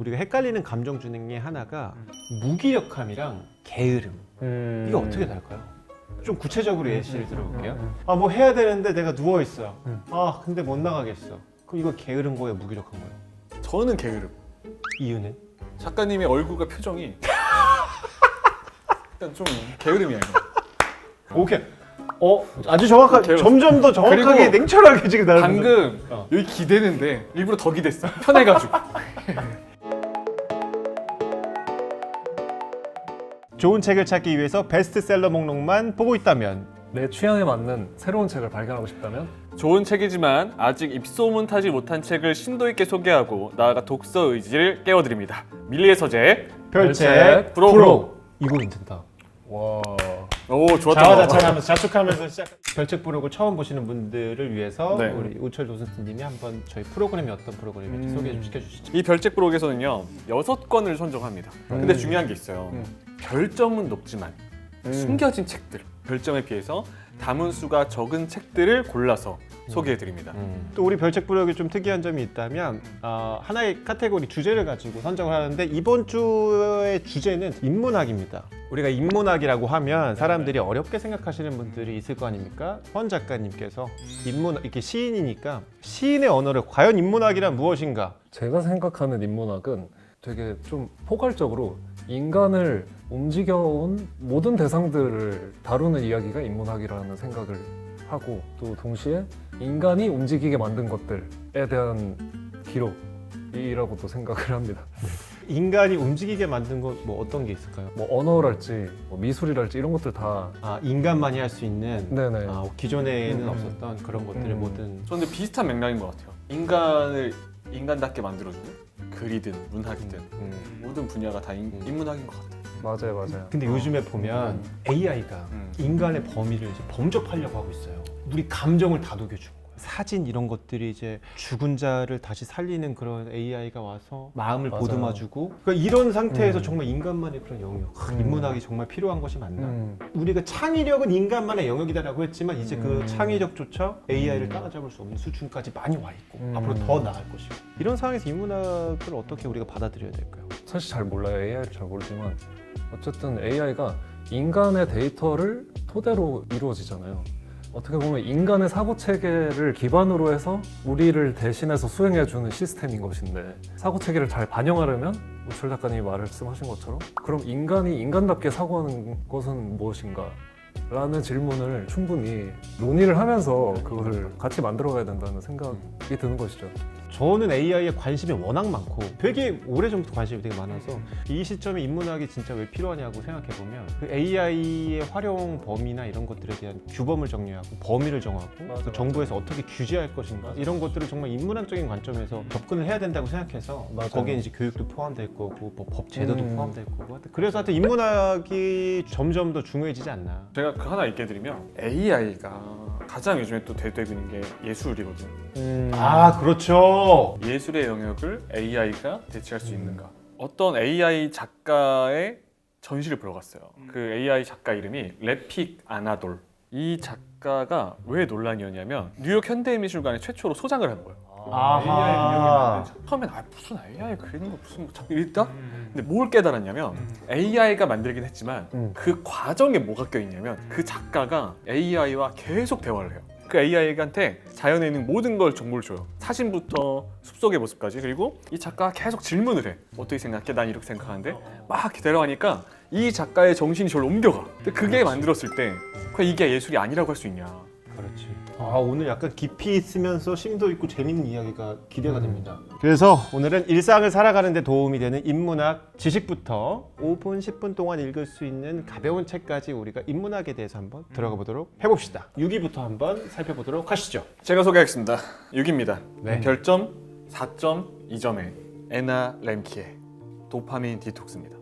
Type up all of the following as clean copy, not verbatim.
우리가 헷갈리는 감정 중에 하나가 무기력함이랑 게으름. 이거 어떻게 다를까요? 좀 구체적으로 예시를 들어볼게요. 아, 뭐 해야 되는데 내가 누워 있어. 아, 근데 못 나가겠어. 그럼 이거 게으른 거예요, 무기력한 거예요? 저는 게으름. 이유는? 작가님의 얼굴과 표정이 일단 좀 게으름이야 이거. 오케이. 아주 정확하게, 게으름. 점점 더 정확하게 그리고 냉철하게 지금 나를 방금 어. 여기 기대는데 일부러 더 기댔어. 편해가지고. 좋은 책을 찾기 위해서 베스트셀러 목록만 보고 있다면 내 취향에 맞는 새로운 책을 발견하고 싶다면 좋은 책이지만 아직 입소문 타지 못한 책을 심도 있게 소개하고 나아가 독서 의지를 깨워드립니다. 밀리의 서재. 별책 프로. 이거 괜찮다. 와 오, 좋았다. 자화자찬하면서 자축하면서 시작. 별책 프로그램 처음 보시는 분들을 위해서 네. 우리 우철 도슨님이 한번 저희 프로그램이 어떤 프로그램인지 소개 좀 시켜주시죠. 이 별책 프로에서는요 6권을 선정합니다. 근데 중요한 게 있어요. 별점은 높지만 숨겨진 책들, 별점에 비해서 담은 수가 적은 책들을 골라서 소개해드립니다. 또 우리 별책 프로그램이 좀 특이한 점이 있다면 하나의 카테고리 주제를 가지고 선정을 하는데 이번 주의 주제는 인문학입니다. 우리가 인문학이라고 하면 사람들이 어렵게 생각하시는 분들이 있을 거 아닙니까? 헌 작가님께서 이렇게 시인이니까 시인의 언어를 과연 인문학이란 무엇인가? 제가 생각하는 인문학은 되게 좀 포괄적으로 인간을 움직여온 모든 대상들을 다루는 이야기가 인문학이라는 생각을 하고 또 동시에 인간이 움직이게 만든 것들에 대한 기록이라고도 생각을 합니다. 인간이 움직이게 만든 건 뭐 어떤 게 있을까요? 뭐 언어랄지 뭐 미술이랄지 이런 것들 다 인간만이 할 수 있는 네네. 기존에는 없었던 그런 것들을 모든 저는 비슷한 맥락인 것 같아요. 인간을 인간답게 만들어주는 글이든 문학이든 모든 분야가 다 인문학인 것 같아요. 맞아요. 근데 요즘에 보면 AI가 인간의 범위를 이제 범접하려고 하고 있어요. 우리 감정을 다 녹여주는 거예요. 사진 이런 것들이 이제 죽은 자를 다시 살리는 그런 AI가 와서 마음을 맞아요. 보듬어주고 그러니까 이런 상태에서 정말 인간만의 그런 영역 인문학이 정말 필요한 것이 맞나? 우리가 창의력은 인간만의 영역이다라고 했지만 이제 그 창의력조차 AI를 따라잡을 수 없는 수준까지 많이 와 있고 앞으로 더 나아갈 것이고 이런 상황에서 인문학을 어떻게 우리가 받아들여야 될까요? 사실 잘 몰라요. AI를 잘 모르지만 어쨌든 AI가 인간의 데이터를 토대로 이루어지잖아요. 어떻게 보면 인간의 사고 체계를 기반으로 해서 우리를 대신해서 수행해주는 시스템인 것인데 사고 체계를 잘 반영하려면 우철 작가님이 말씀하신 것처럼 그럼 인간이 인간답게 사고하는 것은 무엇인가? 라는 질문을 충분히 논의를 하면서 그걸 같이 만들어가야 된다는 생각이 드는 것이죠. 저는 AI에 관심이 워낙 많고 되게 오래전부터 관심이 되게 많아서 이 시점에 인문학이 진짜 왜 필요하냐고 생각해보면 그 AI의 활용 범위나 이런 것들에 대한 규범을 정리하고 범위를 정하고 또 정부에서 어떻게 규제할 것인가 이런 것들을 정말 인문학적인 관점에서 접근을 해야 된다고 생각해서 거기에 이제 교육도 포함될 거고 뭐 법 제도도 포함될 거고 그래서 하여튼 인문학이 점점 더 중요해지지 않나. 제가 그 하나 얘기해 드리면 AI가 가장 요즘에 또 대두되고 있는 게 예술이거든요. 그렇죠. 예술의 영역을 AI가 대체할 수 있는가? 어떤 AI 작가의 전시를 보러 갔어요. 그 AI 작가 이름이 레픽 아나돌. 이 작가가 왜 논란이었냐면 뉴욕 현대미술관에 최초로 소장을 한 거예요. 아하. 처음엔 무슨 AI 그리는 거 무슨 자꾸 이랬다? 근데 뭘 깨달았냐면 AI가 만들긴 했지만 그 과정에 뭐가 껴있냐면 그 작가가 AI와 계속 대화를 해요. 그 AI한테 자연에 있는 모든 걸 정보를 줘요. 사진부터 숲속의 모습까지. 그리고 이 작가가 계속 질문을 해. 어떻게 생각해? 난 이렇게 생각하는데 막 데려가니까 이 작가의 정신이 저를 옮겨가. 근데 그게 만들었을 때 그냥 이게 예술이 아니라고 할 수 있냐. 그렇지. 오늘 약간 깊이 있으면서 심도 있고 재밌는 이야기가 기대가 됩니다. 그래서 오늘은 일상을 살아가는 데 도움이 되는 인문학 지식부터 5분, 10분 동안 읽을 수 있는 가벼운 책까지 우리가 인문학에 대해서 한번 들어가 보도록 해봅시다. 6위부터 한번 살펴보도록 하시죠. 제가 소개하겠습니다. 6입니다. 네. 별점 4.2점의 에나 렘키의 도파민 디톡스입니다.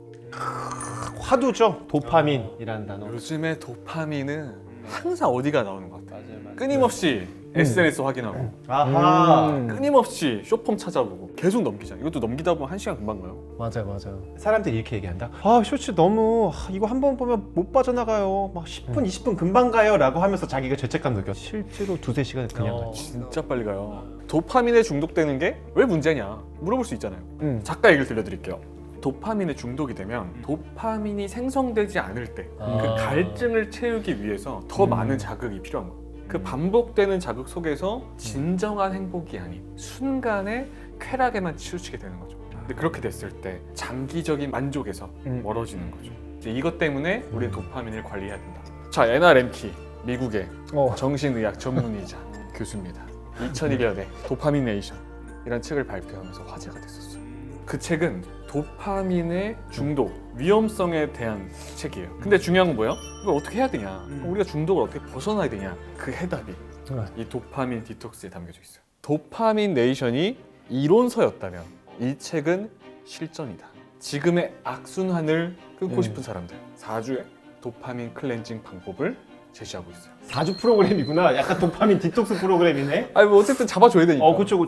화두죠. 도파민이라는 단어. 요즘에 도파민은 항상 어디가 나오는 것 같아요. 끊임없이 SNS 확인하고 아하. 끊임없이 쇼폼 찾아보고 계속 넘기잖아. 이것도 넘기다 보면 1시간 금방 가요. 맞아요. 사람들이 이렇게 얘기한다. 아 쇼츠 너무 이거 한 번 보면 못 빠져나가요. 막 10분, 20분 금방 가요라고 하면서 자기가 죄책감 느껴. 실제로 2-3시간 그냥 가지. 진짜 빨리 가요. 도파민에 중독되는 게 왜 문제냐 물어볼 수 있잖아요. 작가 얘기를 들려드릴게요. 도파민에 중독이 되면 도파민이 생성되지 않을 때 그 갈증을 채우기 위해서 더 많은 자극이 필요한 거예요. 그 반복되는 자극 속에서 진정한 행복이 아닌 순간의 쾌락에만 치우치게 되는 거죠. 근데 그렇게 됐을 때 장기적인 만족에서 멀어지는 거죠. 이제 이것 때문에 우리는 도파민을 관리해야 된다. 자, 에나 렘키, 미국의 정신의학 전문의자 교수입니다. 2001년에 도파미네이션 이라는 책을 발표하면서 화제가 됐었어요. 그 책은 도파민의 중독, 위험성에 대한 책이에요. 근데 중요한 건 뭐예요? 이걸 어떻게 해야 되냐? 우리가 중독을 어떻게 벗어나야 되냐? 그 해답이 이 도파민 디톡스에 담겨져 있어요. 도파민 네이션이 이론서였다면 이 책은 실전이다. 지금의 악순환을 끊고 싶은 사람들 4주의 도파민 클렌징 방법을 제시하고 있어요. 4주 프로그램이구나. 약간 도파민 디톡스 프로그램이네. 아니 뭐 어쨌든 잡아줘야 되니까. 그쵸.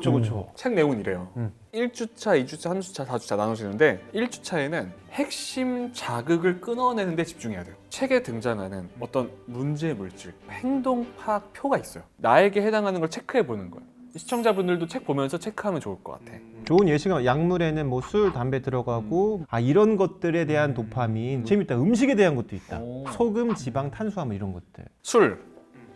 책 내용은 이래요. 1주차, 2주차, 3주차, 4주차 나눠지는데 1주차에는 핵심 자극을 끊어내는 데 집중해야 돼요. 책에 등장하는 어떤 문제 물질, 행동 파악 표가 있어요. 나에게 해당하는 걸 체크해 보는 거예요. 시청자분들도 책 보면서 체크하면 좋을 것 같아. 좋은 예시가 약물에는 뭐 술, 담배 들어가고 이런 것들에 대한 도파민 재밌다. 음식에 대한 것도 있다. 소금, 지방, 탄수화물 이런 것들. 술,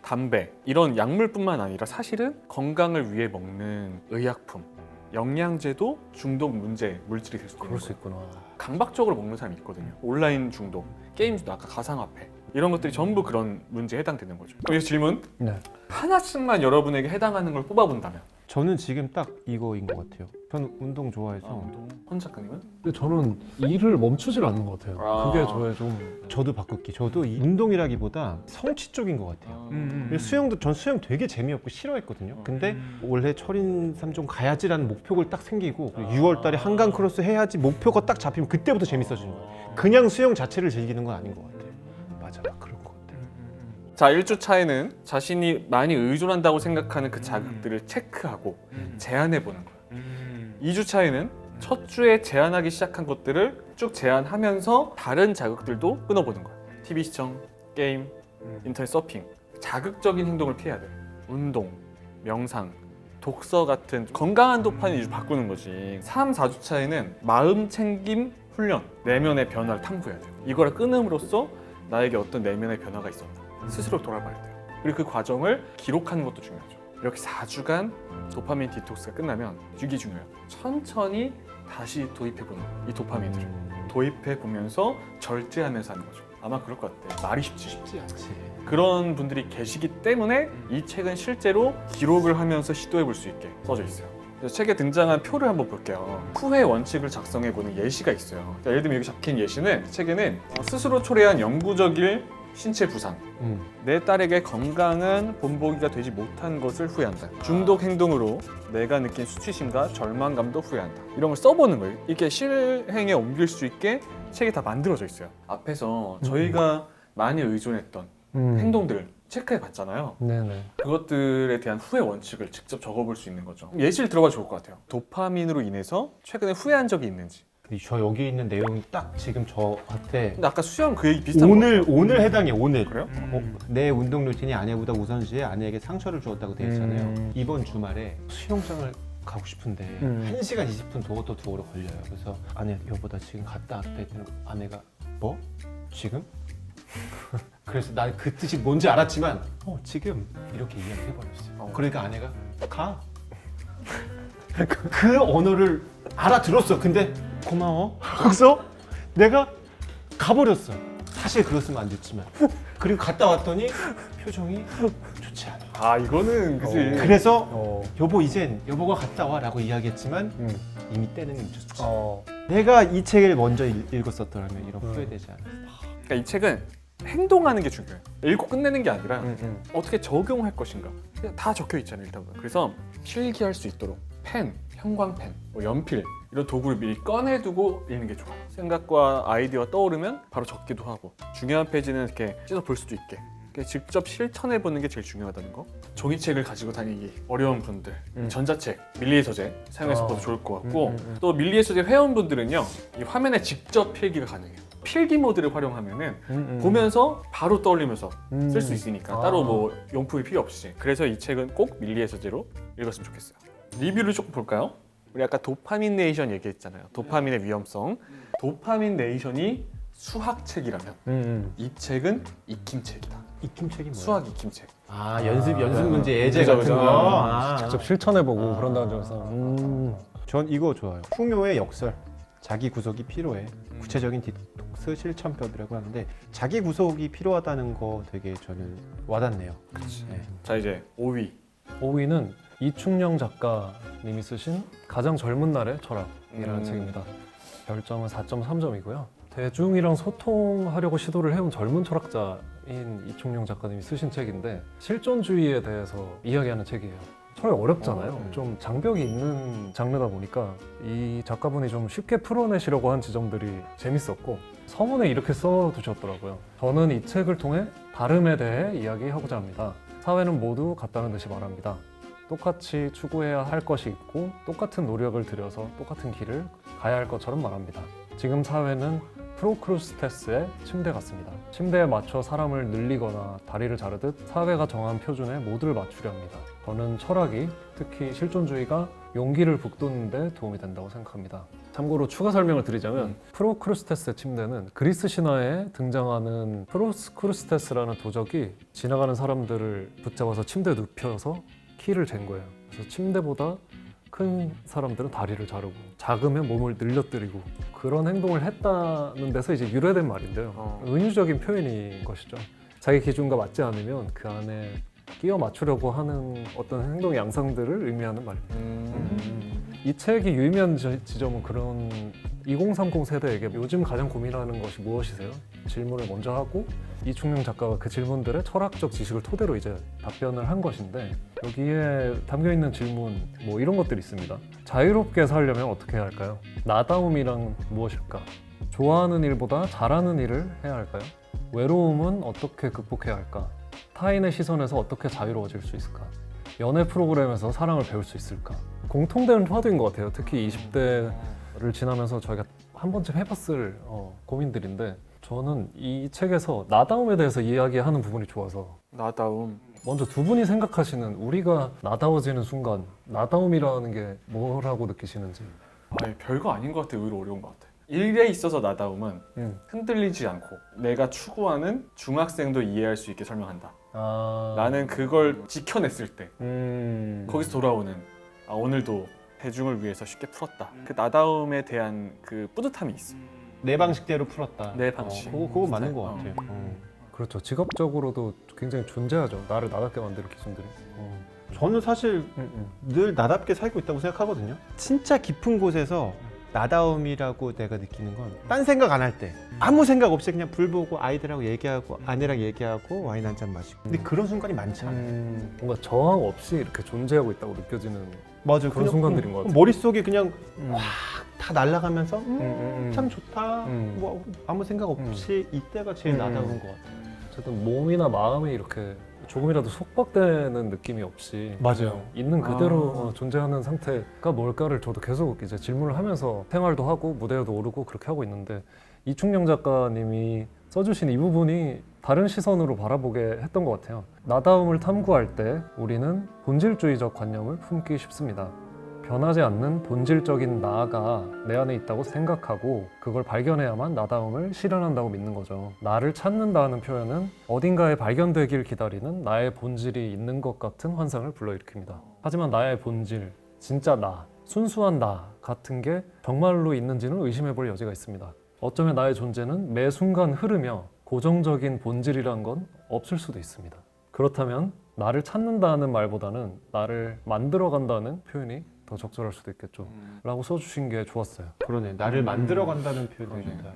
담배 이런 약물뿐만 아니라 사실은 건강을 위해 먹는 의약품, 영양제도 중독 문제 물질이 될 수 있는 그럴 수 거예요. 있구나. 강박적으로 먹는 사람이 있거든요. 온라인 중독, 게임 중독, 아까 가상화폐 이런 것들이 전부 그런 문제에 해당되는 거죠. 그럼 질문 네. 하나씩만 여러분에게 해당하는 걸 뽑아본다면 저는 지금 딱 이거인 것 같아요. 저는 운동 좋아해서 헌 작가님은? 근데 저는 일을 멈추질 않는 것 같아요. 그게 저의 좀 저도 바꿀게. 저도 이 운동이라기보다 성취 쪽인 것 같아요. 전 수영 되게 재미없고 싫어했거든요. 근데 올해 철인 3종 가야지라는 목표를 딱 생기고 6월 달에 한강 크로스 해야지 목표가 딱 잡히면 그때부터 재밌어지는 거예요. 그냥 수영 자체를 즐기는 건 아닌 것 같아요. 맞아, 그럴 것 같아요. 자, 1주 차에는 자신이 많이 의존한다고 생각하는 그 자극들을 체크하고 제한해보는 거예요. 2주 차에는 첫 주에 제한하기 시작한 것들을 쭉 제한하면서 다른 자극들도 끊어보는 거예요. TV 시청, 게임, 인터넷 서핑 자극적인 행동을 피해야 돼요. 운동, 명상, 독서 같은 건강한 도파민 위주로 바꾸는 거지. 3, 4주 차에는 마음 챙김 훈련, 내면의 변화를 탐구해야 돼요. 이걸 끊음으로써 나에게 어떤 내면의 변화가 있었다. 스스로 돌아봐야 돼요. 그리고 그 과정을 기록하는 것도 중요하죠. 이렇게 4주간 도파민 디톡스가 끝나면 이게 중요해요. 천천히 다시 도입해보는 거예요. 이 도파민들을 도입해보면서 절제하면서 하는 거죠. 아마 그럴 것 같아요. 말이 쉽지 않지. 그런 분들이 계시기 때문에 이 책은 실제로 기록을 하면서 시도해볼 수 있게 써져 있어요. 그래서 책에 등장한 표를 한번 볼게요. 후회 원칙을 작성해보는 예시가 있어요. 그러니까 예를 들면 여기 적힌 예시는 책에는 스스로 초래한 영구적인 신체 부상, 내 딸에게 건강한 본보기가 되지 못한 것을 후회한다. 중독 행동으로 내가 느낀 수치심과 절망감도 후회한다. 이런 걸 써보는 거예요. 이렇게 실행에 옮길 수 있게 책이 다 만들어져 있어요. 앞에서 저희가 많이 의존했던 행동들을 체크해 봤잖아요. 네네. 그것들에 대한 후회 원칙을 직접 적어볼 수 있는 거죠. 예시를 들어봐 좋을 것 같아요. 도파민으로 인해서 최근에 후회한 적이 있는지. 저 여기 있는 내용이 딱 지금 저한테 근데 아까 수영 그 얘기 비슷한 거 같아요. 오늘 해당해. 오늘. 그래요? 내 운동 루틴이 아내보다 우선시해 아내에게 상처를 주었다고 되어 있잖아요. 이번 주말에 수영장을 가고 싶은데 1시간 20분 도어도 두어로 걸려요. 그래서 아내 여보 나 지금 갔다 왔다 했더니 아내가 뭐? 지금? 그래서 난 그 뜻이 뭔지 알았지만 지금 이렇게 이야기해버렸어요. 그러니까 아내가 가. 그 언어를 알아들었어. 근데 고마워. 그래서 내가 가버렸어. 사실 그랬으면 안 됐지만. 그리고 갔다 왔더니 표정이 좋지 않아. 아 이거는 그치. 그래서 여보 이젠 여보가 갔다 와 라고 이야기했지만 이미 때는 늦었지. 내가 이 책을 먼저 읽었었더라면 이런 후회되지 않았어. 그러니까 이 책은 행동하는 게 중요해요. 읽고 끝내는 게 아니라 어떻게 적용할 것인가 그냥 다 적혀 있잖아요. 일단 그래서 필기할 수 있도록 펜, 형광펜, 뭐 연필 이런 도구를 미리 꺼내두고 읽는 게 좋아요. 생각과 아이디어가 떠오르면 바로 적기도 하고 중요한 페이지는 이렇게 찢어 볼 수도 있게 그러니까 직접 실천해 보는 게 제일 중요하다는 거. 종이책을 가지고 다니기 어려운 분들, 전자책, 밀리의 서재 사용해서 봐도 좋을 것 같고, 또 밀리의 서재 회원분들은요, 이 화면에 직접 필기가 가능해요. 필기 모드를 활용하면은 보면서 바로 떠올리면서 쓸 수 있으니까 따로 뭐 용품이 필요 없이. 그래서 이 책은 꼭 밀리의 서재로 읽었으면 좋겠어요. 리뷰를 조금 볼까요? 우리 아까 도파민 네이션 얘기했잖아요. 도파민의 위험성. 도파민 네이션이 수학책이라면 이 책은 익힘책이다. 익힘책이 뭐야? 수학 익힘책. 아, 연습 문제 예제 그죠, 같은 그죠. 거. 직접 실천해보고 그런다는 점에서 전 이거 좋아요. 풍요의 역설. 자기 구속이 필요해. 구체적인 디톡스 실천법이라고 하는데 자기 구속이 필요하다는 거 되게 저는 와닿네요. 네. 자, 이제 5위. 5위는 이충영 작가님이 쓰신 가장 젊은 날의 철학이라는 책입니다. 별점은 4.3점이고요. 대중이랑 소통하려고 시도를 해온 젊은 철학자인 이충영 작가님이 쓰신 책인데 실존주의에 대해서 이야기하는 책이에요. 철학이 어렵잖아요. 좀 장벽이 있는 장르다 보니까 이 작가분이 좀 쉽게 풀어내시려고 한 지점들이 재밌었고 서문에 이렇게 써두셨더라고요. 저는 이 책을 통해 다름에 대해 이야기하고자 합니다. 사회는 모두 같다는 듯이 말합니다. 똑같이 추구해야 할 것이 있고 똑같은 노력을 들여서 똑같은 길을 가야 할 것처럼 말합니다. 지금 사회는 프로크루스테스의 침대 같습니다. 침대에 맞춰 사람을 늘리거나 다리를 자르듯 사회가 정한 표준에 모두를 맞추려 합니다. 저는 철학이, 특히 실존주의가 용기를 북돋는 데 도움이 된다고 생각합니다. 참고로 추가 설명을 드리자면 프로크루스테스의 침대는 그리스 신화에 등장하는 프로크루스테스라는 도적이 지나가는 사람들을 붙잡아서 침대에 눕혀서 키를 잰 거예요. 그래서 침대보다 큰 사람들은 다리를 자르고 작으면 몸을 늘려뜨리고 그런 행동을 했다는 데서 이제 유래된 말인데요. 은유적인 표현인 것이죠. 자기 기준과 맞지 않으면 그 안에 끼워 맞추려고 하는 어떤 행동 양상들을 의미하는 말입니다. 이 책이 유의미한 지점은 그런 2030 세대에게 요즘 가장 고민하는 것이 무엇이세요? 질문을 먼저 하고 이충영 작가가 그 질문들의 철학적 지식을 토대로 이제 답변을 한 것인데 여기에 담겨있는 질문 뭐 이런 것들이 있습니다. 자유롭게 살려면 어떻게 해야 할까요? 나다움이란 무엇일까? 좋아하는 일보다 잘하는 일을 해야 할까요? 외로움은 어떻게 극복해야 할까? 타인의 시선에서 어떻게 자유로워질 수 있을까? 연애 프로그램에서 사랑을 배울 수 있을까? 공통된 화두인 것 같아요. 특히 20대를 지나면서 저희가 한 번쯤 해봤을 고민들인데 저는 이 책에서 나다움에 대해서 이야기하는 부분이 좋아서 나다움. 먼저 두 분이 생각하시는 우리가 나다워지는 순간 나다움이라는 게 뭐라고 느끼시는지. 별거 아닌 것 같아요. 오히려 어려운 것 같아요. 일에 있어서 나다움은 흔들리지 않고 내가 추구하는 중학생도 이해할 수 있게 설명한다. 나는 그걸 지켜냈을 때 거기서 돌아오는 오늘도 대중을 위해서 쉽게 풀었다. 그 나다움에 대한 그 뿌듯함이 있어. 내 방식대로 풀었다. 내 방식. 그거 맞는 것 같아요. 그렇죠. 직업적으로도 굉장히 존재하죠. 나를 나답게 만드는 기준들이. 저는 사실 늘 나답게 살고 있다고 생각하거든요. 진짜 깊은 곳에서 나다움이라고 내가 느끼는 건 딴 생각 안 할 때 아무 생각 없이 그냥 불 보고 아이들하고 얘기하고 아내랑 얘기하고 와인 한 잔 마시고 근데 그런 순간이 많지 않아요. 뭔가 저항 없이 이렇게 존재하고 있다고 느껴지는 맞아. 그런 순간들인 것 같아요. 머릿속에 그냥 다 날아가면서 참 좋다. 음. 뭐 아무 생각 없이 이때가 제일 나다운 것 같아요. 어쨌든 몸이나 마음이 이렇게 조금이라도 속박되는 느낌이 없이 맞아요. 있는 그대로 존재하는 상태가 뭘까를 저도 계속 이제 질문을 하면서 생활도 하고 무대에도 오르고 그렇게 하고 있는데 이충영 작가님이 써주신 이 부분이 다른 시선으로 바라보게 했던 것 같아요. 나다움을 탐구할 때 우리는 본질주의적 관념을 품기 쉽습니다. 변하지 않는 본질적인 나가 내 안에 있다고 생각하고 그걸 발견해야만 나다움을 실현한다고 믿는 거죠. 나를 찾는다는 표현은 어딘가에 발견되길 기다리는 나의 본질이 있는 것 같은 환상을 불러일으킵니다. 하지만 나의 본질, 진짜 나, 순수한 나 같은 게 정말로 있는지는 의심해 볼 여지가 있습니다. 어쩌면 나의 존재는 매 순간 흐르며 고정적인 본질이란 건 없을 수도 있습니다. 그렇다면 나를 찾는다는 말보다는 나를 만들어간다는 표현이 더 적절할 수도 있겠죠. 라고 써주신 게 좋았어요. 그러네. 나를 만들어간다는 표현이 좋다.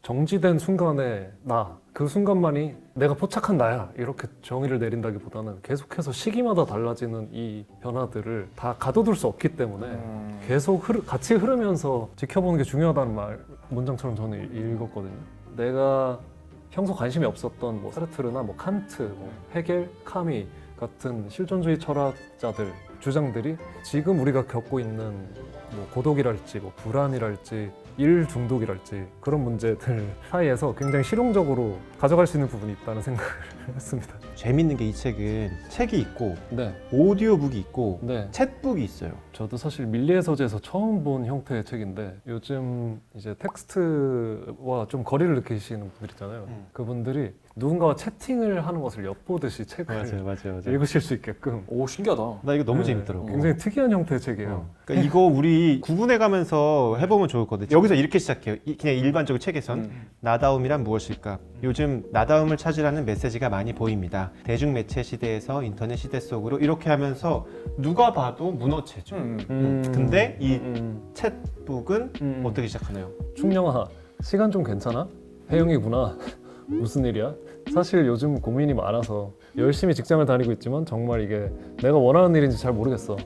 정지된 순간에 나, 그 순간만이 내가 포착한 나야 이렇게 정의를 내린다기보다는 계속해서 시기마다 달라지는 이 변화들을 다 가둬둘 수 없기 때문에 계속 같이 흐르면서 지켜보는 게 중요하다는 문장처럼 저는 읽었거든요. 내가 평소 관심이 없었던 뭐 사르트르나 뭐 칸트, 뭐 헤겔, 카미 같은 실존주의 철학자들 주장들이 지금 우리가 겪고 있는 뭐 고독이랄지 뭐 불안이랄지 일 중독이랄지 그런 문제들 사이에서 굉장히 실용적으로 가져갈 수 있는 부분이 있다는 생각을 했습니다. 재밌는 게 이 책은 책이 있고 네, 오디오북이 있고 네. 챗북이 있어요. 저도 사실 밀리의 서재에서 처음 본 형태의 책인데 요즘 이제 텍스트와 좀 거리를 느끼시는 분들 있잖아요. 그분들이 누군가와 채팅을 하는 것을 엿보듯이 책을 맞아요. 읽으실 수 있게끔 오 신기하다. 나 이거 너무 네, 재밌더라고. 굉장히 특이한 형태의 책이에요. 그러니까 이거 우리 구분해가면서 해보면 좋을 거거든요. 여기서 이렇게 시작해요. 그냥 일반적으로 책에선 나다움이란 무엇일까? 요즘 나다움을 찾으라는 메시지가 많이 보입니다. 대중매체 시대에서 인터넷 시대 속으로 이렇게 하면서 누가 봐도 문어체죠. 근데 이 챗북은 어떻게 시작하나요? 충령아, 시간 좀 괜찮아? 혜영이구나. 무슨 일이야? 사실 요즘 고민이 많아서 열심히 직장을 다니고 있지만 정말 이게 내가 원하는 일인지 잘 모르겠어.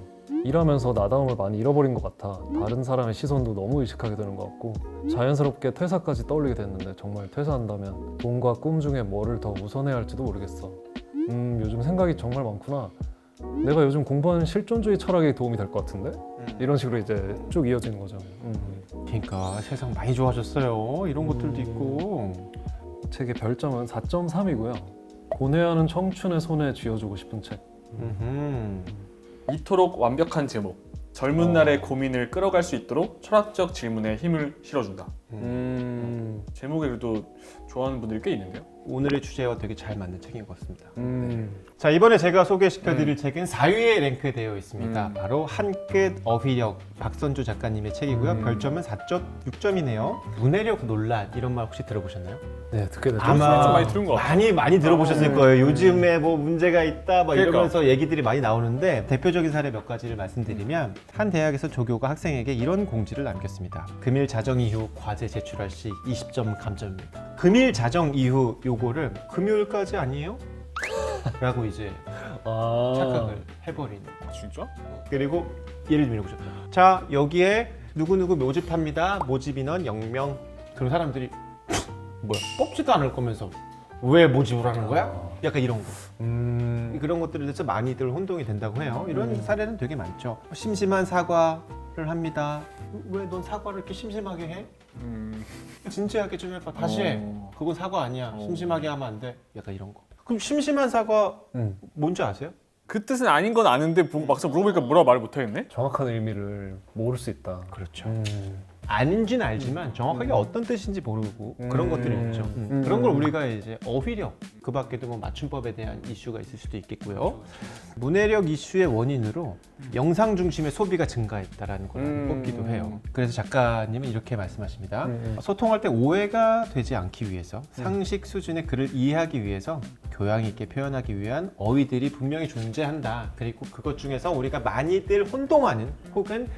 일하면서 나다움을 많이 잃어버린 것 같아. 다른 사람의 시선도 너무 의식하게 되는 것 같고 자연스럽게 퇴사까지 떠올리게 됐는데 정말 퇴사한다면 돈과 꿈 중에 뭐를 더 우선해야 할지도 모르겠어. 요즘 생각이 정말 많구나. 내가 요즘 공부하는 실존주의 철학에 도움이 될 것 같은데? 이런 식으로 이제 쭉 이어지는 거죠. 그러니까 세상 많이 좋아졌어요. 이런 것들도 있고. 책의 별점은 4.3이고요. 고뇌하는 청춘의 손에 쥐어주고 싶은 책. 이토록 완벽한 제목. 젊은 날의 고민을 끌어갈 수 있도록 철학적 질문에 힘을 실어준다. 제목에 그래도 좋아하는 분들이 꽤 있는데요. 오늘의 주제와 되게 잘 맞는 책인 것 같습니다. 자, 이번에 제가 소개시켜드릴 책은 4위에 랭크되어 있습니다. 바로 한 끗 어휘력, 박선주 작가님의 책이고요. 별점은 4.6점이네요. 문해력 논란 이런 말 혹시 들어보셨나요? 네, 듣게 됐죠. 아마 좀 많이 들은 것 같아요. 많이 들어보셨을 거예요. 요즘에 뭐 문제가 있다 막 그러니까. 이러면서 얘기들이 많이 나오는데 대표적인 사례 몇 가지를 말씀드리면 한 대학에서 조교가 학생에게 이런 공지를 남겼습니다. 금일 자정 이후 과제 제출할 시 20점 감점입니다. 금일 자정 이후 요거를 금요일까지 아니에요? 라고 이제 착각을 해버리는. 아, 진짜? 그리고 예를 들면 이거죠. 자, 여기에 누구누구 모집합니다. 모집 인원 0명. 그럼 사람들이 뭐야, 뽑지도 않을 거면서 왜 모집을 하는 거야? 약간 이런 거. 그런 것들에 대해서 많이들 혼동이 된다고 해요. 이런 사례는 되게 많죠. 심심한 사과를 합니다. 왜 넌 사과를 이렇게 심심하게 해? 진지하게 좀 해봐. 다시 해. 그건 사과 아니야. 심심하게 하면 안 돼. 약간 이런 거. 그럼 심심한 사과 뭔지 아세요? 그 뜻은 아닌 건 아는데 막상 물어보니까 뭐라 말을 못하겠네? 정확한 의미를 모를 수 있다. 그렇죠. 아닌지는 알지만 정확하게 어떤 뜻인지 모르고 그런 것들이 있죠. 그런 걸 우리가 이제 어휘력, 그 밖에도 뭐 맞춤법에 대한 이슈가 있을 수도 있겠고요. 문해력 이슈의 원인으로 영상 중심의 소비가 증가했다라는 걸 뽑기도 해요. 그래서 작가님은 이렇게 말씀하십니다. 소통할 때 오해가 되지 않기 위해서 상식 수준의 글을 이해하기 위해서 교양 있게 표현하기 위한 어휘들이 분명히 존재한다. 그리고 그것 중에서 우리가 많이들 혼동하는 혹은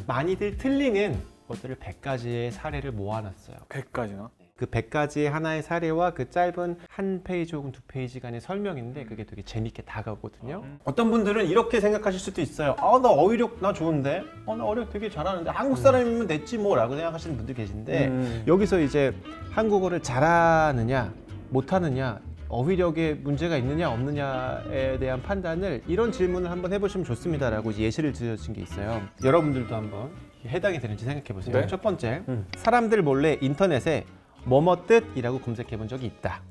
많이들 틀리는 것들을 100가지의 사례를 모아놨어요. 100가지나? 그 100가지의 하나의 사례와 그 짧은 한 페이지 혹은 두 페이지간의 설명인데 그게 되게 재밌게 다가오거든요. 어떤 분들은 이렇게 생각하실 수도 있어요. 아, 나 어휘력 나 좋은데? 나 어휘력 되게 잘하는데 한국 사람이면 됐지 뭐 라고 생각하시는 분들 계신데 여기서 이제 한국어를 잘하느냐 못하느냐 어휘력에 문제가 있느냐 없느냐에 대한 판단을 이런 질문을 한번 해보시면 좋습니다라고 예시를 드려준 게 있어요. 여러분들도 한번 해당이 되는지 생각해 보세요. 네. 첫 번째, 사람들 몰래 인터넷에 뭐뭐 뜻이라고 검색해 본 적이 있다.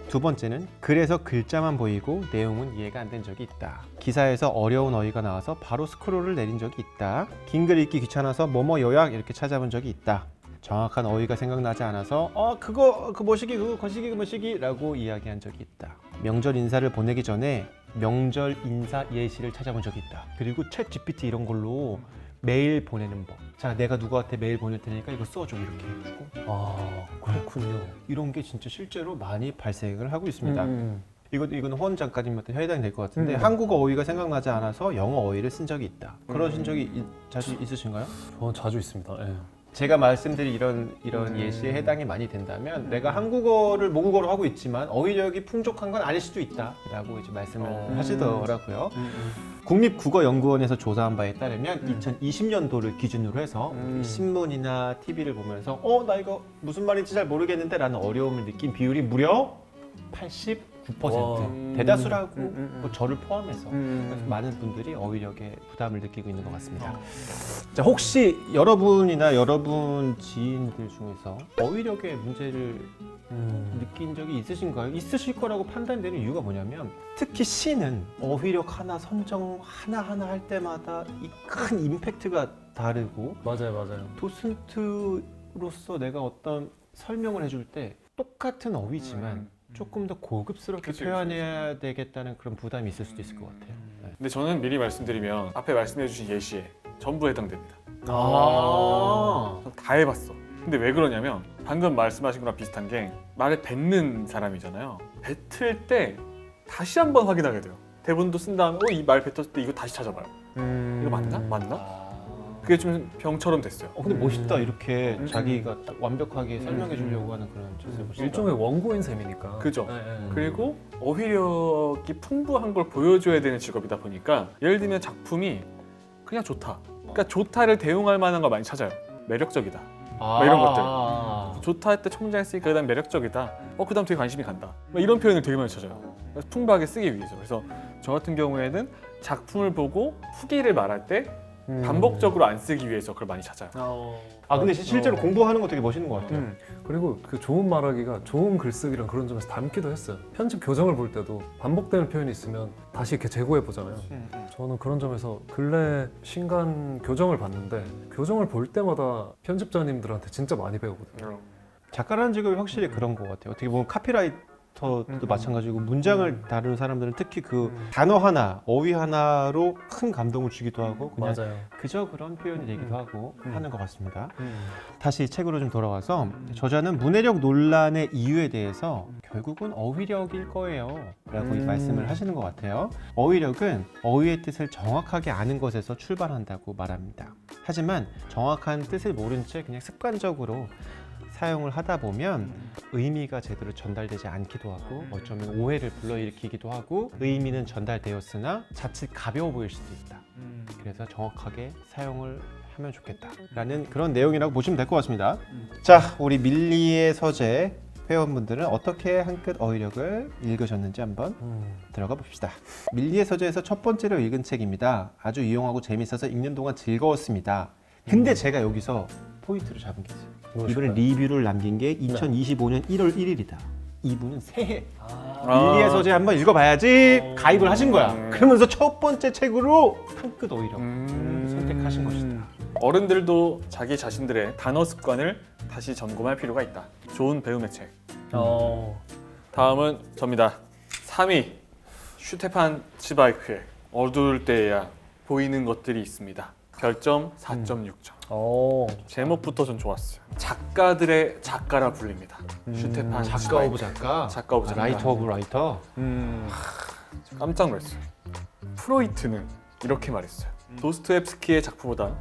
두 번째는 그래서 글자만 보이고 내용은 이해가 안 된 적이 있다. 기사에서 어려운 어휘가 나와서 바로 스크롤을 내린 적이 있다. 긴 글 읽기 귀찮아서 뭐뭐 요약 이렇게 찾아본 적이 있다. 정확한 어휘가 생각나지 않아서 그거 그 뭐시기 그거 거시기 그 뭐시기 라고 이야기한 적이 있다. 명절 인사를 보내기 전에 명절 인사 예시를 찾아본 적이 있다. 그리고 챗 GPT 이런 걸로 메일 보내는 법. 자, 내가 누구한테 메일 보낼 테니까 이거 써줘 이렇게 해주고. 아, 그렇군요. 이런 게 진짜 실제로 많이 발생을 하고 있습니다. 이건 후원 작가님한테 해당이 될 것 같은데 한국어 어휘가 생각나지 않아서 영어 어휘를 쓴 적이 있다. 그러신 적이 자주 있으신가요? 저는 자주 있습니다. 예. 제가 말씀드린 이런 예시에 해당이 많이 된다면 내가 한국어를 모국어로 하고 있지만 어휘력이 풍족한 건 아닐 수도 있다라고 이제 말씀을 하시더라고요. 국립국어연구원에서 조사한 바에 따르면 2020년도를 기준으로 해서 신문이나 TV를 보면서 나 이거 무슨 말인지 잘 모르겠는데 라는 어려움을 느낀 비율이 무려 89%. 대다수라고 뭐 저를 포함해서 그래서 많은 분들이 어휘력에 부담을 느끼고 있는 것 같습니다. 자, 혹시 여러분이나 여러분 지인들 중에서 어휘력에 문제를 느낀 적이 있으신가요? 있으실 거라고 판단되는 이유가 뭐냐면 특히 시는 어휘력 하나, 선정 하나하나 할 때마다 이 큰 임팩트가 다르고 맞아요. 도슨트로서 내가 어떤 설명을 해줄 때 똑같은 어휘지만 조금 더 고급스럽게 그치. 표현해야 되겠다는 그런 부담이 있을 수도 있을 것 같아요. 네. 근데 저는 미리 말씀드리면 앞에 말씀해주신 예시에 전부 해당됩니다. 아, 다 해봤어. 근데 왜 그러냐면 방금 말씀하신 거랑 비슷한 게 말을 뱉는 사람이잖아요. 뱉을 때 다시 한번 확인하게 돼요. 대본도 쓴 다음에 이 말 뱉었을 때 이거 다시 찾아봐요. 이거 맞나? 맞나? 그게 좀 병처럼 됐어요. 근데 멋있다. 이렇게 자기가 딱 완벽하게 설명해 주려고 하는 그런 자세 멋있다. 일종의 원고인 셈이니까. 그죠? 네. 그리고 어휘력이 풍부한 걸 보여줘야 되는 직업이다 보니까 예를 들면 작품이 그냥 좋다. 그러니까 좋다를 대용할 만한 걸 많이 찾아요. 매력적이다. 뭐 이런 것들. 좋다 할 때 첨자에 쓰니까 그다음 매력적이다. 그다음 되게 관심이 간다. 뭐 이런 표현을 되게 많이 찾아요. 그래서 풍부하게 쓰기 위해서. 그래서 저 같은 경우에는 작품을 보고 후기를 말할 때 반복적으로 안 쓰기 위해서 그걸 많이 찾아요. 근데 실제로 공부하는 거 되게 멋있는 것 같아요. 그리고 그 좋은 말하기가 좋은 글쓰기랑 그런 점에서 닮기도 했어요. 편집 교정을 볼 때도 반복되는 표현이 있으면 다시 이렇게 재고해 보잖아요. 저는 그런 점에서 근래 신간 교정을 봤는데 교정을 볼 때마다 편집자님들한테 진짜 많이 배우거든요. 작가라는 직업이 확실히 그런 것 같아요. 어떻게 보면 카피라이터도 마찬가지고 문장을 다루는 사람들은 특히 그 단어 하나, 어휘 하나로 큰 감동을 주기도 하고 그냥 맞아요. 그저 그런 표현이 되기도 하고 하는 것 같습니다. 다시 책으로 좀 돌아와서 저자는 문해력 논란의 이유에 대해서 결국은 어휘력일 거예요 라고 말씀을 하시는 것 같아요. 어휘력은 어휘의 뜻을 정확하게 아는 것에서 출발한다고 말합니다. 하지만 정확한 뜻을 모른 채 그냥 습관적으로 사용을 하다 보면 의미가 제대로 전달되지 않기도 하고 어쩌면 오해를 불러일으키기도 하고 의미는 전달되었으나 자칫 가벼워 보일 수도 있다. 그래서 정확하게 사용을 하면 좋겠다라는 그런 내용이라고 보시면 될 것 같습니다. 자, 우리 밀리의 서재 회원분들은 어떻게 한끗 어휘력을 읽으셨는지 한번 들어가 봅시다. 밀리의 서재에서 첫 번째로 읽은 책입니다. 아주 유용하고 재밌어서 읽는 동안 즐거웠습니다. 근데 제가 여기서 포인트를 잡은 게 있어요. 이분은 리뷰를 남긴 게 2025년 1월 1일이다. 이분은 새해 밀리의 서재 한번 읽어봐야지 가입을 하신 거야. 그러면서 첫 번째 책으로 한끗 어휘력 선택하신 것이다. 어른들도 자기 자신들의 단어 습관을 다시 점검할 필요가 있다. 좋은 배움의 책. 다음은 접니다. 3위 슈테판 츠바이크의 어두울 때에야 보이는 것들이 있습니다. 별점 4.6점. 제목부터 전 좋았어요. 작가들의 작가라 불립니다. 슈테판 작가 오브 작가? 작가 오브 작가. 라이터 오브 라이터? 깜짝 놀랐어요. 프로이트는 이렇게 말했어요. 도스토옙스키의 작품보다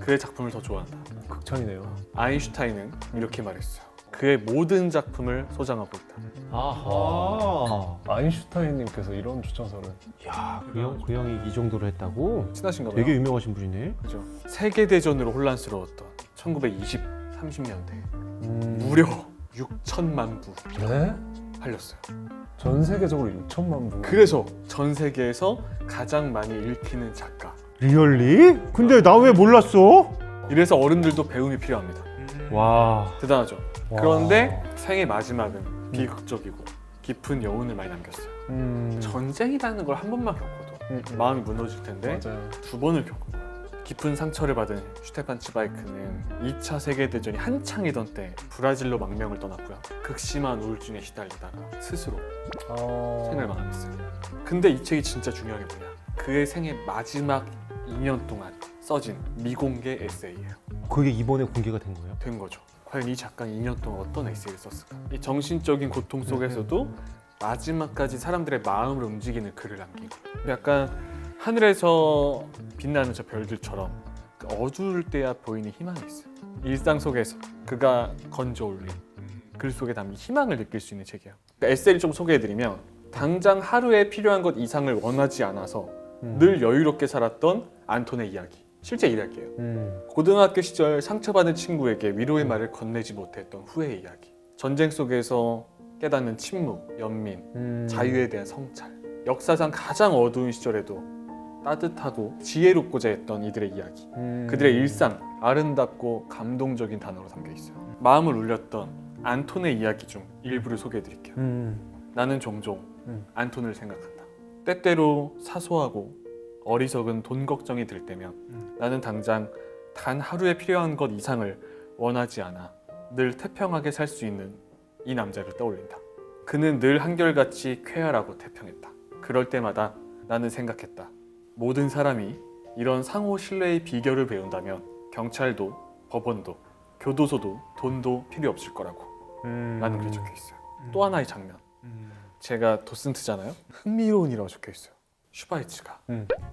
그의 작품을 더 좋아한다. 극찬이네요. 아인슈타인은 이렇게 말했어요. 그의 모든 작품을 소장하고 있다. 아하. 아인슈타인님께서 이런 추천서를. 야, 그 형이 이 정도로 했다고? 친하신가 봐요. 되게 유명하신 분이네. 그죠. 세계대전으로 혼란스러웠던 1920, 30년대 무려 6천만 부 네? 팔렸어요. 전 세계적으로 6천만 부. 그래서 전 세계에서 가장 많이 읽히는 작가. 리얼리? 근데 나 왜 몰랐어? 이래서 어른들도 배움이 필요합니다. 와. 대단하죠. 와. 그런데 생의 마지막은 비극적이고 깊은 여운을 많이 남겼어요. 전쟁이라는 걸 한 번만 겪어도 마음이 무너질 텐데 맞아요. 두 번을 겪고 깊은 상처를 받은 슈테판 츠바이크는 2차 세계대전이 한창이던 때 브라질로 망명을 떠났고요. 극심한 우울증에 시달리다가 스스로 생을 마감했어요. 근데 이 책이 진짜 중요한 게 뭐냐? 그의 생의 마지막 2년 동안 써진 미공개 에세이예요. 그게 이번에 공개가 된 거예요? 된 거죠. 과연 이 작가는 2년 동안 어떤 에세이를 썼을까? 이 정신적인 고통 속에서도 마지막까지 사람들의 마음을 움직이는 글을 남기고 약간 하늘에서 빛나는 저 별들처럼 어두울 때야 보이는 희망이 있어요. 일상 속에서 그가 건져올린 글 속에 담긴 희망을 느낄 수 있는 책이에요. 그러니까 에세이를 좀 소개해드리면 당장 하루에 필요한 것 이상을 원하지 않아서 늘 여유롭게 살았던 안톤의 이야기. 실제 이야기예요. 고등학교 시절 상처받은 친구에게 위로의 말을 건네지 못했던 후회의 이야기. 전쟁 속에서 깨닫는 침묵, 연민, 자유에 대한 성찰. 역사상 가장 어두운 시절에도 따뜻하고 지혜롭고자 했던 이들의 이야기. 그들의 일상, 아름답고 감동적인 단어로 담겨 있어요. 마음을 울렸던 안톤의 이야기 중 일부를 소개해드릴게요. 나는 종종 안톤을 생각한다. 때때로 사소하고 어리석은 돈 걱정이 들 때면 나는 당장 단 하루에 필요한 것 이상을 원하지 않아 늘 태평하게 살 수 있는 이 남자를 떠올린다. 그는 늘 한결같이 쾌활하고 태평했다. 그럴 때마다 나는 생각했다. 모든 사람이 이런 상호 신뢰의 비결을 배운다면 경찰도 법원도 교도소도 돈도 필요 없을 거라고 라는 글이 적혀 있어요. 또 하나의 장면. 제가 도슨트잖아요. 흥미로운이라고 적혀 있어요. 슈바이츠가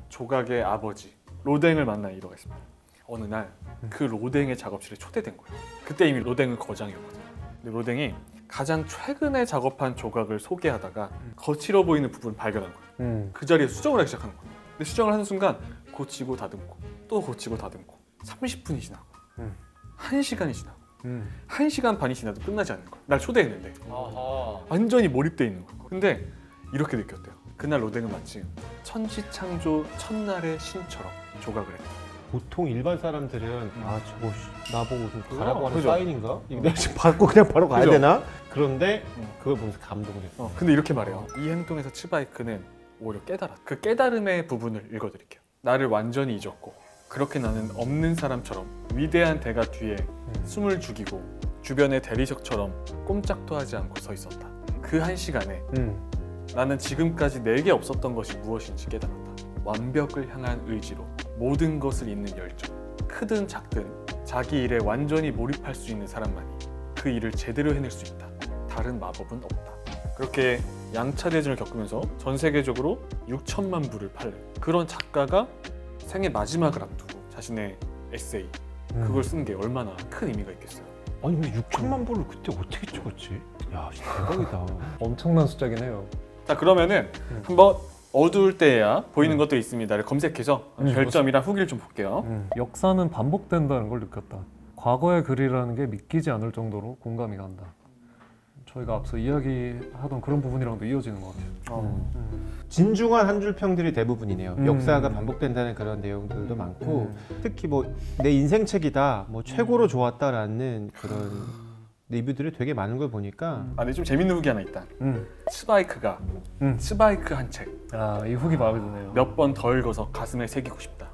조각의 아버지 로댕을 만난 일화가 있습니다. 어느 날 그 로댕의 작업실에 초대된 거예요. 그때 이미 로댕은 거장이었거든요. 근데 로댕이 가장 최근에 작업한 조각을 소개하다가 거칠어 보이는 부분을 발견한 거예요. 그 자리에 수정을 하기 시작하는 거예요. 근데 수정을 하는 순간 고치고 다듬고 또 고치고 다듬고 30분이 지나고 1시간이 지나고 1시간 반이 지나도 끝나지 않는 거예요. 날 초대했는데 완전히 몰입돼 있는 거예요. 근데 이렇게 느꼈대요. 그날 로댕은 마치 천지창조 첫날의 신처럼 조각을 했다. 보통 일반 사람들은 아 저거 나보고 좀 가라고 하는 그죠? 사인인가? 이거 내가 지금 받고 그냥 바로 가야 그죠? 되나? 그런데 그걸 보면서 감동을 했어. 근데 이렇게 말해요. 이 행동에서 츠바이크는 오히려 깨달았다. 그 깨달음의 부분을 읽어드릴게요. 나를 완전히 잊었고 그렇게 나는 없는 사람처럼 위대한 대가 뒤에 숨을 죽이고 주변의 대리석처럼 꼼짝도 하지 않고 서 있었다. 그 한 시간에 나는 지금까지 내게 없었던 것이 무엇인지 깨달았다. 완벽을 향한 의지로 모든 것을 잇는 열정. 크든 작든 자기 일에 완전히 몰입할 수 있는 사람만이 그 일을 제대로 해낼 수 있다. 다른 마법은 없다. 그렇게 양차 대전을 겪으면서 전 세계적으로 6천만 부를 팔는 그런 작가가 생애 마지막을 앞두고 자신의 에세이 그걸 쓴 게 얼마나 큰 의미가 있겠어요. 아니 근데 6천만 불을 그때 어떻게 찍었지? 야 진짜 대박이다. 엄청난 숫자긴 해요. 자 그러면은 한번 어두울 때야 보이는 것들이 있습니다를 검색해서 별점이랑 후기를 좀 볼게요. 역사는 반복된다는 걸 느꼈다. 과거의 글이라는 게 믿기지 않을 정도로 공감이 간다. 저희가 앞서 이야기하던 그런 부분이랑도 이어지는 것 같아요. 진중한 한 줄 평들이 대부분이네요. 역사가 반복된다는 그런 내용들도 많고 특히 뭐 내 인생 책이다, 뭐 최고로 좋았다라는 그런 리뷰들이 되게 많은 걸 보니까 근데 좀 재밌는 후기 하나 있다. 츠바이크가 츠바이크 한 책 이 후기 마음에 드네요. 몇 번 더 읽어서 가슴에 새기고 싶다.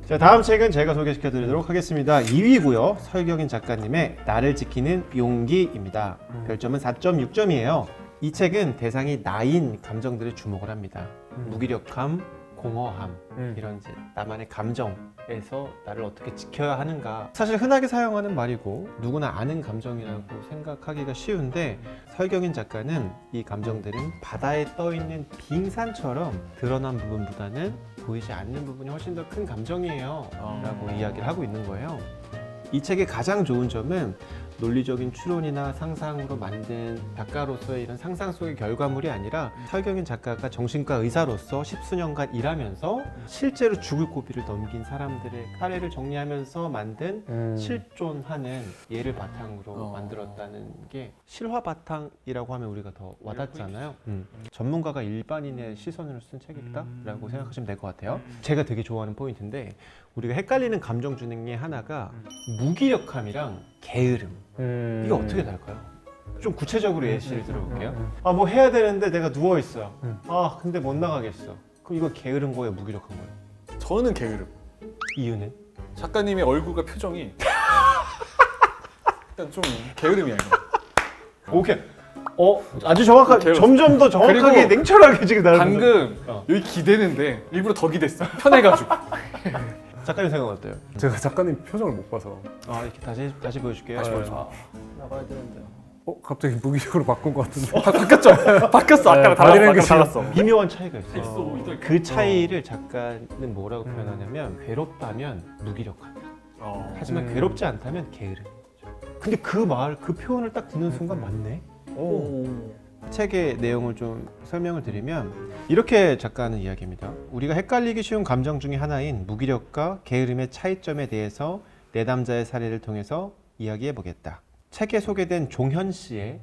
자 다음 책은 제가 소개시켜 드리도록 하겠습니다. 2위고요. 설경인 작가님의 나를 지키는 용기입니다. 별점은 4.6점이에요. 이 책은 대상이 나인 감정들에 주목을 합니다. 무기력함, 공허함 이런 이제 나만의 감정에서 나를 어떻게 지켜야 하는가. 사실 흔하게 사용하는 말이고 누구나 아는 감정이라고 생각하기가 쉬운데 설경인 작가는 이 감정들은 바다에 떠있는 빙산처럼 드러난 부분보다는 보이지 않는 부분이 훨씬 더 큰 감정이에요 라고 이야기를 하고 있는 거예요. 이 책의 가장 좋은 점은 논리적인 추론이나 상상으로 만든 작가로서의 이런 상상 속의 결과물이 아니라 설경인 작가가 정신과 의사로서 십수년간 일하면서 실제로 죽을 고비를 넘긴 사람들의 사례를 정리하면서 만든 실존하는 예를 바탕으로 만들었다는 게 실화 바탕이라고 하면 우리가 더 와닿잖아요. 전문가가 일반인의 시선으로 쓴 책이다라고 생각하시면 될 것 같아요. 제가 되게 좋아하는 포인트인데 우리가 헷갈리는 감정 중에 하나가 무기력함이랑 게으름. 이게 어떻게 달까요? 좀 구체적으로 예시를 들어볼게요. 아, 뭐 해야 되는데 내가 누워 있어. 아, 근데 못 나가겠어. 그럼 이거 게으른 거예요, 무기력한 거예요? 저는 게으름. 이유는? 작가님의 얼굴과 표정이 일단 좀 게으름이야 이거. 오케이. 아주 정확하게, 게으름. 점점 더 정확하게 그리고 냉철하게 지금 나를 방금 여기 기대는데 일부러 더 기댔어. 편해가지고. 작가님 생각 어때요? 제가 작가님 표정을 못 봐서 아, 이렇게 다시 보여줄게요. 다시 보여줘. 나가야 되는데. 갑자기 무기력으로 바꾼 것 같은데. 바뀌었어. 아까랑 달랐어. 미묘한 차이가 있어요. 있어. 그 차이를 작가는 뭐라고 표현하냐면 괴롭다면 무기력함. 하지만 괴롭지 않다면 게으름. 근데 그 표현을 딱 듣는 순간 맞네. 책의 내용을 좀 설명을 드리면 이렇게 작가는 이야기합니다. 우리가 헷갈리기 쉬운 감정 중에 하나인 무기력과 게으름의 차이점에 대해서 내담자의 사례를 통해서 이야기해 보겠다. 책에 소개된 종현 씨의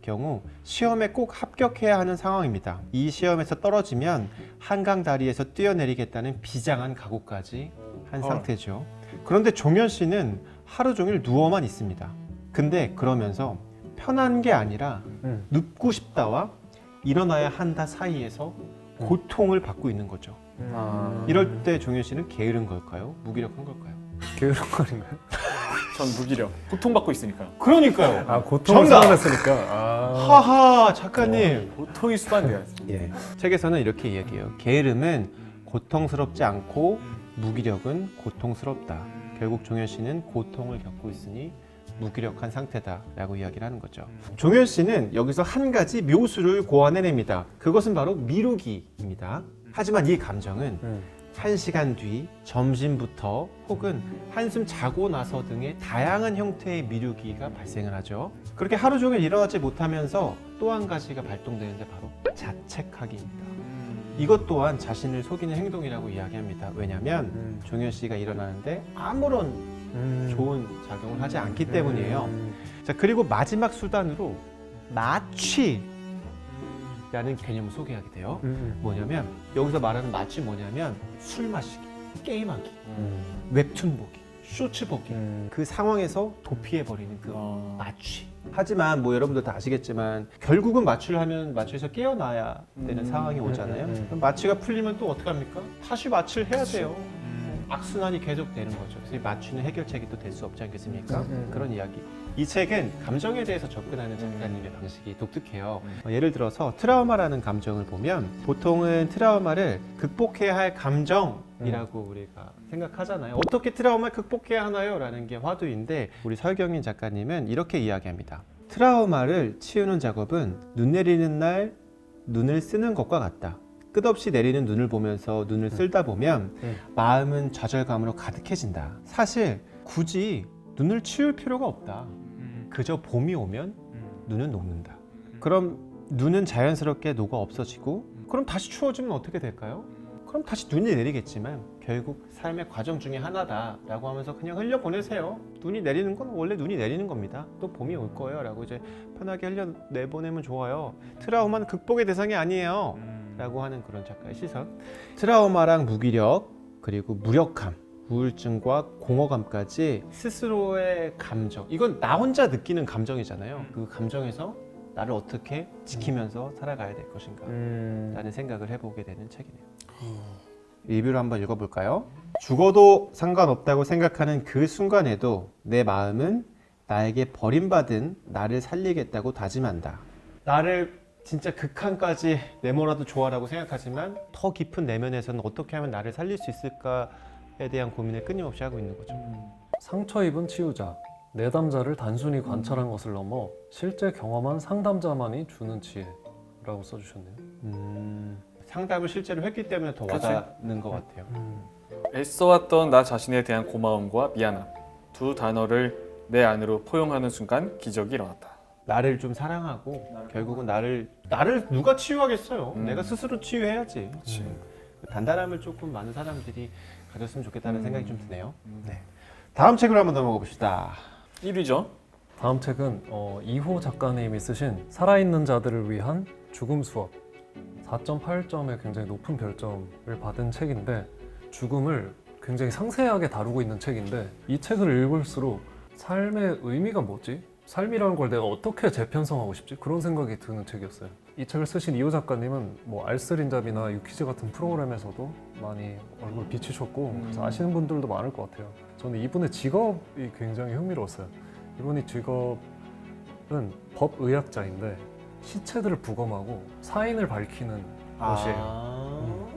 경우 시험에 꼭 합격해야 하는 상황입니다. 이 시험에서 떨어지면 한강 다리에서 뛰어내리겠다는 비장한 각오까지 한 상태죠. 그런데 종현 씨는 하루 종일 누워만 있습니다. 근데 그러면서 편한 게 아니라 눕고 싶다와 일어나야 한다 사이에서 고통을 받고 있는 거죠. 이럴 때 종현 씨는 게으른 걸까요? 무기력한 걸까요? 게으른 거 아닌가요? 전 무기력. 고통받고 있으니까. 그러니까요. 고통을 정답! 수반했으니까. 하하 작가님. 고통이 수반돼야지. 예. 책에서는 이렇게 이야기해요. 게으름은 고통스럽지 않고 무기력은 고통스럽다. 결국 종현 씨는 고통을 겪고 있으니 무기력한 상태다라고 이야기를 하는 거죠. 종현 씨는 여기서 한 가지 묘수를 고안해냅니다. 그것은 바로 미루기입니다. 하지만 이 감정은 1시간 뒤, 점심부터 혹은 한숨 자고 나서 등의 다양한 형태의 미루기가 발생을 하죠. 그렇게 하루 종일 일어나지 못하면서 또 한 가지가 발동되는데 바로 자책하기입니다. 이것 또한 자신을 속이는 행동이라고 이야기합니다. 왜냐하면 종현 씨가 일어나는데 아무런 좋은 작용을 하지 않기 때문이에요. 자, 그리고 마지막 수단으로 마취 라는 개념을 소개하게 돼요. 뭐냐면 여기서 말하는 마취 뭐냐면 술 마시기, 게임하기, 웹툰 보기, 쇼츠 보기 그 상황에서 도피해버리는 그 마취. 하지만 뭐 여러분들 다 아시겠지만 결국은 마취를 하면 마취에서 깨어나야 되는 상황이 오잖아요. 그럼 마취가 풀리면 또 어떡합니까? 다시 마취를 해야 돼요. 악순환이 계속 되는 거죠. 그래서 이 마취는 해결책이 또 될 수 없지 않겠습니까? 그런 이야기. 이 책은 감정에 대해서 접근하는 작가님의 방식이 독특해요. 예를 들어서 트라우마라는 감정을 보면 보통은 트라우마를 극복해야 할 감정이라고 우리가 생각하잖아요. 어떻게 트라우마를 극복해야 하나요? 라는 게 화두인데 우리 설경인 작가님은 이렇게 이야기합니다. 트라우마를 치우는 작업은 눈 내리는 날 눈을 쓰는 것과 같다. 끝없이 내리는 눈을 보면서 눈을 쓸다 보면 마음은 좌절감으로 가득해진다. 사실 굳이 눈을 치울 필요가 없다. 그저 봄이 오면 눈은 녹는다. 그럼 눈은 자연스럽게 녹아 없어지고 그럼 다시 추워지면 어떻게 될까요? 그럼 다시 눈이 내리겠지만 결국 삶의 과정 중에 하나다라고 하면서 그냥 흘려보내세요. 눈이 내리는 건 원래 눈이 내리는 겁니다. 또 봄이 올 거예요 라고 이제 편하게 흘려내보내면 좋아요. 트라우마는 극복의 대상이 아니에요 라고 하는 그런 작가의 시선. 트라우마랑 무기력 그리고 무력함, 우울증과 공허감까지 스스로의 감정, 이건 나 혼자 느끼는 감정이잖아요. 그 감정에서 나를 어떻게 지키면서 살아가야 될 것인가 라는 생각을 해보게 되는 책이네요. 리뷰를 한번 읽어볼까요? 죽어도 상관없다고 생각하는 그 순간에도 내 마음은 나에게 버림받은 나를 살리겠다고 다짐한다. 나를 진짜 극한까지 내모라도 좋아라고 생각하지만 더 깊은 내면에서는 어떻게 하면 나를 살릴 수 있을까에 대한 고민을 끊임없이 하고 있는 거죠. 상처 입은 치유자, 내담자를 단순히 관찰한 것을 넘어 실제 경험한 상담자만이 주는 지혜라고 써주셨네요. 상담을 실제로 했기 때문에 더 와닿는 것 같아요. 애써왔던 나 자신에 대한 고마움과 미안함 두 단어를 내 안으로 포용하는 순간 기적이 일어났다. 나를 좀 사랑하고 결국은 나를 누가 치유하겠어요. 내가 스스로 치유해야지. 단단함을 조금 많은 사람들이 가졌으면 좋겠다는 생각이 좀 드네요. 네. 다음 책으로 한번 넘어가 봅시다. 1위죠. 다음 책은 이호 작가님이 쓰신 살아있는 자들을 위한 죽음 수업 4.8점의 굉장히 높은 별점을 받은 책인데 죽음을 굉장히 상세하게 다루고 있는 책인데 이 책을 읽을수록 삶의 의미가 뭐지? 삶이라는 걸 내가 어떻게 재편성하고 싶지? 그런 생각이 드는 책이었어요. 이 책을 쓰신 이호 작가님은 뭐 알쓸인잡이나 유퀴즈 같은 프로그램에서도 많이 얼굴 비치셨고 그래서 아시는 분들도 많을 것 같아요. 저는 이분의 직업이 굉장히 흥미로웠어요. 이분의 직업은 법의학자인데 시체들을 부검하고 사인을 밝히는 것이에요.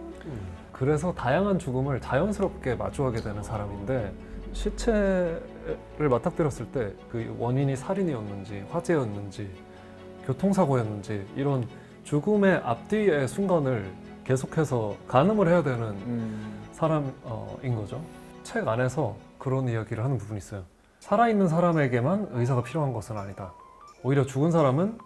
그래서 다양한 죽음을 자연스럽게 마주하게 되는 사람인데 시체에 사회를 맞닥뜨렸을 때 그 원인이 살인이었는지 화재였는지 교통사고였는지 이런 죽음의 앞뒤의 순간을 계속해서 가늠을 해야 되는 사람인 거죠. 책 안에서 그런 이야기를 하는 부분이 있어요. 살아있는 사람에게만 의사가 필요한 것은 아니다. 오히려 죽은 사람은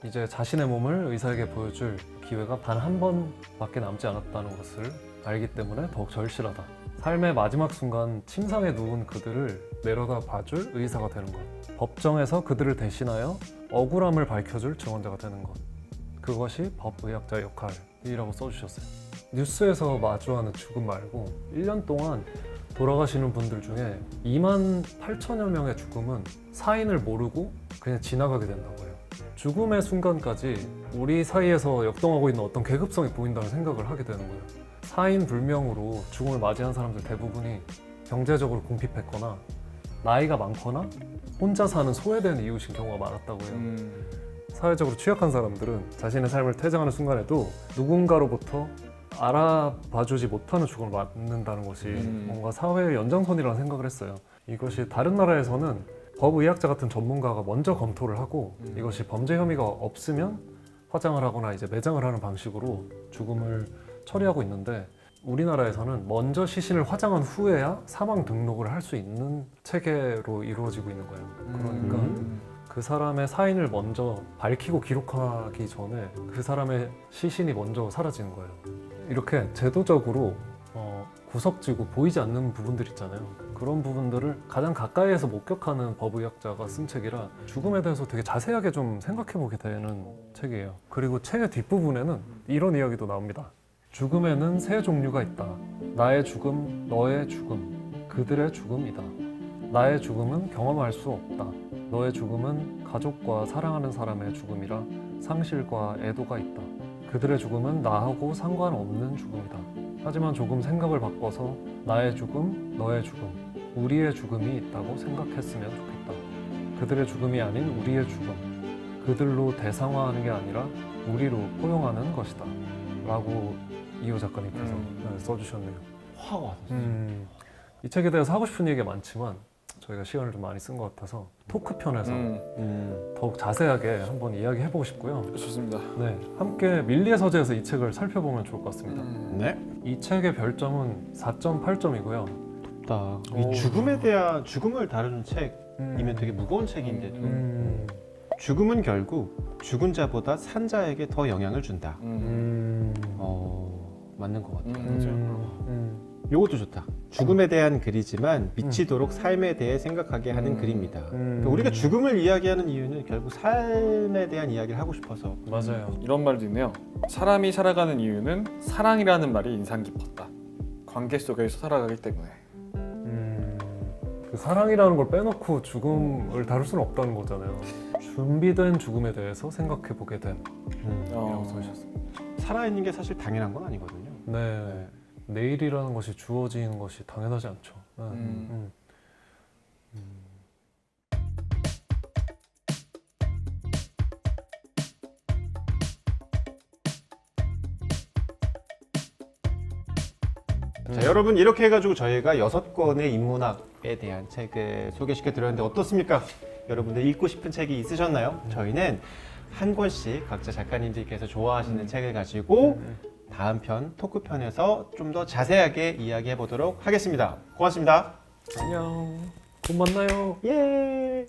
이제 자신의 몸을 의사에게 보여줄 기회가 단 한 번밖에 남지 않았다는 것을 알기 때문에 더욱 절실하다. 삶의 마지막 순간 침상에 누운 그들을 내려다 봐줄 의사가 되는 것. 법정에서 그들을 대신하여 억울함을 밝혀줄 증언자가 되는 것. 그것이 법의학자의 역할이라고 써주셨어요. 뉴스에서 마주하는 죽음 말고 1년 동안 돌아가시는 분들 중에 2만 8천여 명의 죽음은 사인을 모르고 그냥 지나가게 된다고 해요. 죽음의 순간까지 우리 사이에서 역동하고 있는 어떤 계급성이 보인다는 생각을 하게 되는 거예요. 사인 불명으로 죽음을 맞이한 사람들 대부분이 경제적으로 궁핍했거나 나이가 많거나 혼자 사는 소외된 이웃인 경우가 많았다고 해요. 사회적으로 취약한 사람들은 자신의 삶을 퇴장하는 순간에도 누군가로부터 알아봐주지 못하는 죽음을 맞는다는 것이 뭔가 사회의 연장선이라는 생각을 했어요. 이것이 다른 나라에서는 법의학자 같은 전문가가 먼저 검토를 하고 이것이 범죄 혐의가 없으면 화장을 하거나 이제 매장을 하는 방식으로 죽음을 처리하고 있는데 우리나라에서는 먼저 시신을 화장한 후에야 사망 등록을 할 수 있는 체계로 이루어지고 있는 거예요. 그러니까 그 사람의 사인을 먼저 밝히고 기록하기 전에 그 사람의 시신이 먼저 사라지는 거예요. 이렇게 제도적으로 구석지고 보이지 않는 부분들 있잖아요. 그런 부분들을 가장 가까이에서 목격하는 법의학자가 쓴 책이라 죽음에 대해서 되게 자세하게 좀 생각해보게 되는 책이에요. 그리고 책의 뒷부분에는 이런 이야기도 나옵니다. 죽음에는 세 종류가 있다. 나의 죽음, 너의 죽음, 그들의 죽음이다. 나의 죽음은 경험할 수 없다. 너의 죽음은 가족과 사랑하는 사람의 죽음이라 상실과 애도가 있다. 그들의 죽음은 나하고 상관없는 죽음이다. 하지만 조금 생각을 바꿔서 나의 죽음, 너의 죽음, 우리의 죽음이 있다고 생각했으면 좋겠다. 그들의 죽음이 아닌 우리의 죽음, 그들로 대상화하는 게 아니라 우리로 포용하는 것이다. 라고 이호 작가님께서 써주셨네요. 확 와닿았어요. 이 책에 대해서 하고 싶은 얘기가 많지만 저희가 시간을 좀 많이 쓴 것 같아서 토크 편에서 더욱 자세하게 한번 이야기해보고 싶고요. 좋습니다. 네, 함께 밀리의 서재에서 이 책을 살펴보면 좋을 것 같습니다. 네. 이 책의 별점은 4.8점이고요. 다 이 죽음에 대한 죽음을 다루는 책이면 되게 무거운 책인데도 죽음은 결국 죽은 자보다 산 자에게 더 영향을 준다. 맞는 것 같아요. 요것도 좋다. 죽음에 대한 글이지만 미치도록 삶에 대해 생각하게 하는 글입니다. 그러니까 우리가 죽음을 이야기하는 이유는 결국 삶에 대한 이야기를 하고 싶어서. 맞아요. 이런 말도 있네요. 사람이 살아가는 이유는 사랑이라는 말이 인상 깊었다. 관계 속에서 살아가기 때문에. 그 사랑이라는 걸 빼놓고 죽음을 다룰 수는 없다는 거잖아요. 준비된 죽음에 대해서 생각해보게 된 이라고 써주셨습니다. 살아있는 게 사실 당연한 건 아니거든요. 네. 내일이라는 것이 주어지는 것이 당연하지 않죠. 자, 여러분 이렇게 해가지고 저희가 6권의 인문학에 대한 책을 소개시켜 드렸는데 어떻습니까? 여러분들 읽고 싶은 책이 있으셨나요? 저희는 한 권씩 각자 작가님들께서 좋아하시는 책을 가지고 다음 편 토크 편에서 좀 더 자세하게 이야기해 보도록 하겠습니다. 고맙습니다. 안녕. 곧 만나요. 예.